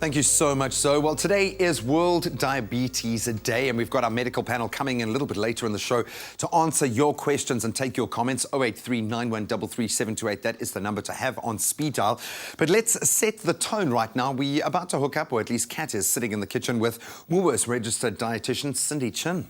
Thank you so much, Zoe. Well, today is World Diabetes Day, and we've got our medical panel coming in a little bit later in the show to answer your questions and take your comments. 083 9133 728. That is the number to have on speed dial. But let's set the tone right now. We're about to hook up, or at least Kat is sitting in the kitchen with Woolworths registered dietitian Cindy Chin.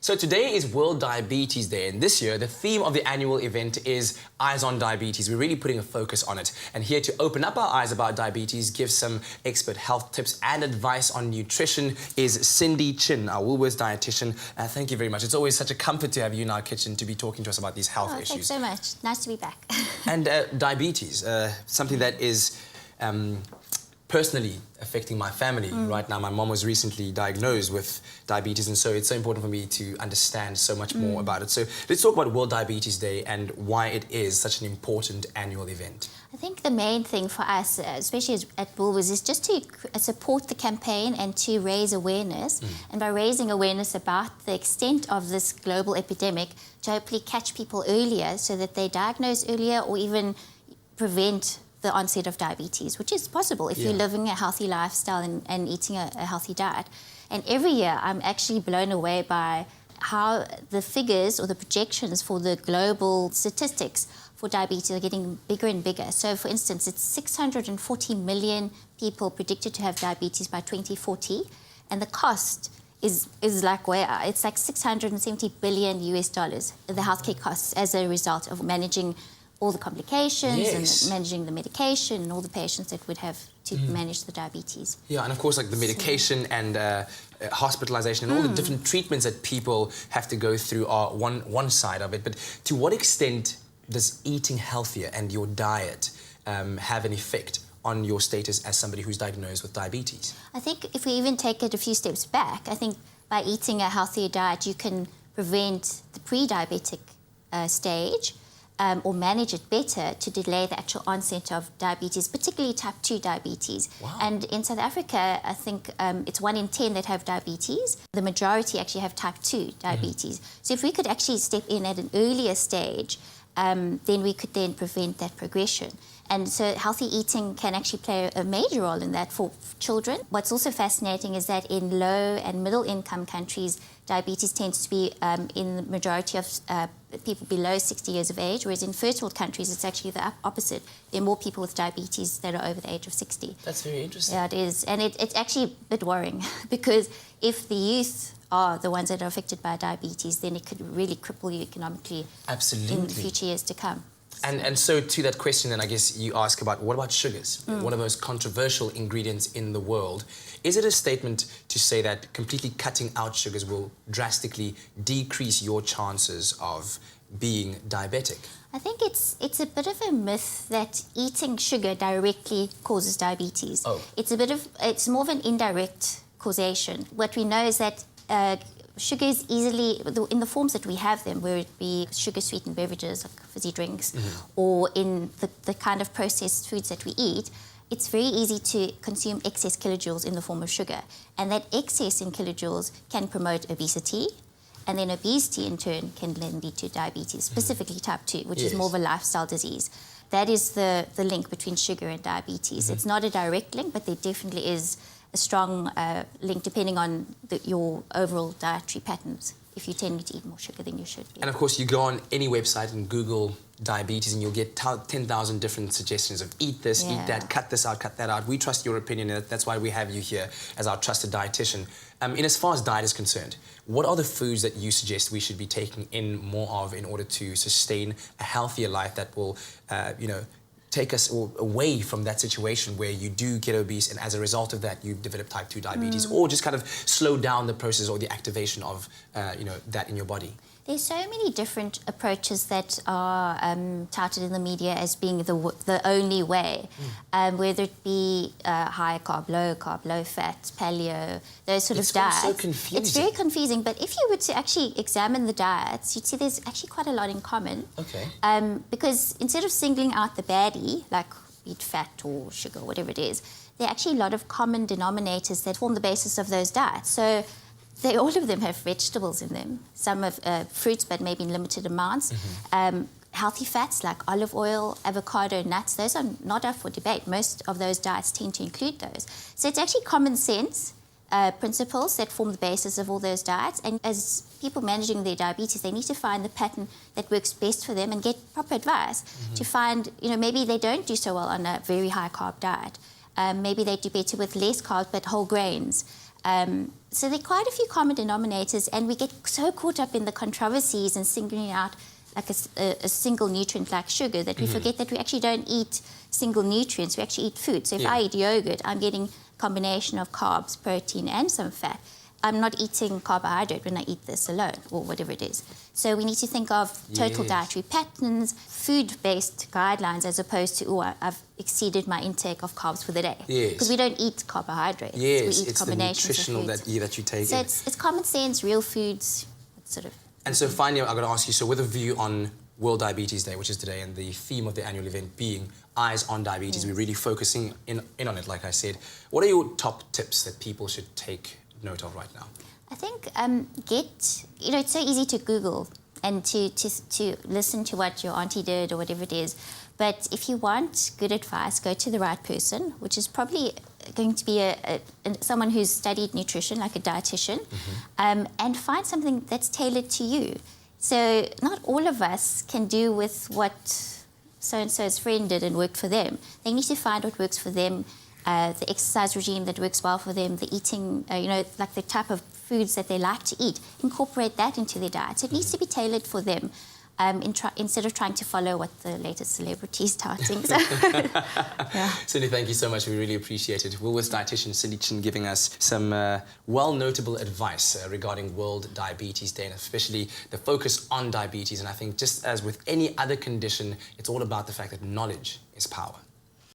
So today is World Diabetes Day, and this year the theme of the annual event is Eyes on Diabetes. We're really putting a focus on it. And here to open up our eyes about diabetes, give some expert health tips and advice on nutrition is Cindy Chin, our Woolworths dietitian. Thank you very much. It's always such a comfort to have you in our kitchen to be talking to us about these health issues. Thanks so much. Nice to be back. And diabetes, something that is personally affecting my family right now. My mom was recently diagnosed with diabetes, and so it's so important for me to understand so much more about it. So let's talk about World Diabetes Day and why it is such an important annual event. I think the main thing for us, especially at Woolworths, is just to support the campaign and to raise awareness. And by raising awareness about the extent of this global epidemic, to hopefully catch people earlier so that they're diagnosed earlier, or even prevent the onset of diabetes, which is possible if you're living a healthy lifestyle and eating a healthy diet. And every year I'm actually blown away by how the figures or the projections for the global statistics for diabetes are getting bigger and bigger. So for instance, it's 640 million people predicted to have diabetes by 2040, and the cost is like it's like $670 billion US, the healthcare costs as a result of managing all the complications and managing the medication and all the patients that would have to manage the diabetes. Yeah, and of course, like the medication and hospitalization and all the different treatments that people have to go through are one side of it. But to what extent does eating healthier and your diet have an effect on your status as somebody who's diagnosed with diabetes? I think if we even take it a few steps back, I think by eating a healthier diet, you can prevent the pre-diabetic stage, or manage it better to delay the actual onset of diabetes, particularly type 2 diabetes. Wow. And in South Africa, I think it's 1 in 10 that have diabetes. The majority actually have type 2 diabetes. So if we could actually step in at an earlier stage, then we could then prevent that progression. And so healthy eating can actually play a major role in that for children. What's also fascinating is that in low and middle income countries, diabetes tends to be in the majority of people below 60 years of age, whereas in first world countries, it's actually the opposite. There are more people with diabetes that are over the age of 60. That's very interesting. Yeah, it is. And it's actually a bit worrying because if the youth are the ones that are affected by diabetes, then it could really cripple you economically in the future years to come. And so to that question, then I guess you ask about, what about sugars? One of the most controversial ingredients in the world. Is it a statement to say that completely cutting out sugars will drastically decrease your chances of being diabetic? I think it's a bit of a myth that eating sugar directly causes diabetes. Oh. It's more of an indirect causation. What we know is that sugar is easily, in the forms that we have them, whether it be sugar-sweetened beverages like fizzy drinks, or in the kind of processed foods that we eat, it's very easy to consume excess kilojoules in the form of sugar. And that excess in kilojoules can promote obesity, and then obesity in turn can then lead to diabetes, specifically type 2, which is more of a lifestyle disease. That is the link between sugar and diabetes. It's not a direct link, but there definitely is a strong link depending on your overall dietary patterns, if you tend to eat more sugar than you should be. And of course, you go on any website and Google diabetes and you'll get 10,000 different suggestions of eat this, eat that, cut this out, cut that out. We trust your opinion, and that's why we have you here as our trusted dietitian. In as far as diet is concerned, what are the foods that you suggest we should be taking in more of in order to sustain a healthier life that will, take us away from that situation where you do get obese and as a result of that you develop type 2 diabetes, or just kind of slow down the process or the activation of that in your body? There's so many different approaches that are touted in the media as being the only way, whether it be high carb, low fat, paleo, those sort of diets. It's so confusing. It's very confusing, but if you were to actually examine the diets, you'd see there's actually quite a lot in common. Okay. Because instead of singling out the baddie, like be it fat or sugar, whatever it is, there are actually a lot of common denominators that form the basis of those diets. So all of them have vegetables in them. Some have fruits, but maybe in limited amounts. healthy fats like olive oil, avocado, nuts, those are not up for debate. Most of those diets tend to include those. So it's actually common sense principles that form the basis of all those diets. And as people managing their diabetes, they need to find the pattern that works best for them and get proper advice to find, maybe they don't do so well on a very high carb diet. Maybe they do better with less carbs but whole grains. So there are quite a few common denominators, and we get so caught up in the controversies and singling out like a single nutrient like sugar that we forget that we actually don't eat single nutrients, we actually eat food. So if I eat yogurt, I'm getting combination of carbs, protein, and some fat. I'm not eating carbohydrate when I eat this alone, or whatever it is. So we need to think of total dietary patterns, food-based guidelines, as opposed to, I've exceeded my intake of carbs for the day. Yes. Because we don't eat carbohydrates. Yes, we eat it's the combinations nutritional of foods. that you take So in. it's common sense, real foods, sort of. And so finally, I've got to ask you, so with a view on World Diabetes Day, which is today, and the theme of the annual event being Eyes on Diabetes, we're really focusing in on it, like I said. What are your top tips that people should take note of right now? I think it's so easy to Google and to listen to what your auntie did or whatever it is. But if you want good advice, go to the right person, which is probably going to be someone who's studied nutrition, like a dietitian, and find something that's tailored to you. So not all of us can do with what so-and-so's friend did and worked for them. They need to find what works for them, the exercise regime that works well for them, the eating, like the type of foods that they like to eat. Incorporate that into their diet. So it needs to be tailored for them. Instead of trying to follow what the latest celebrities touting. So, Cindy, thank you so much. We really appreciate it. Woolworths dietitian Cindy Chin giving us some well-notable advice regarding World Diabetes Day, and especially the focus on diabetes. And I think just as with any other condition, it's all about the fact that knowledge is power.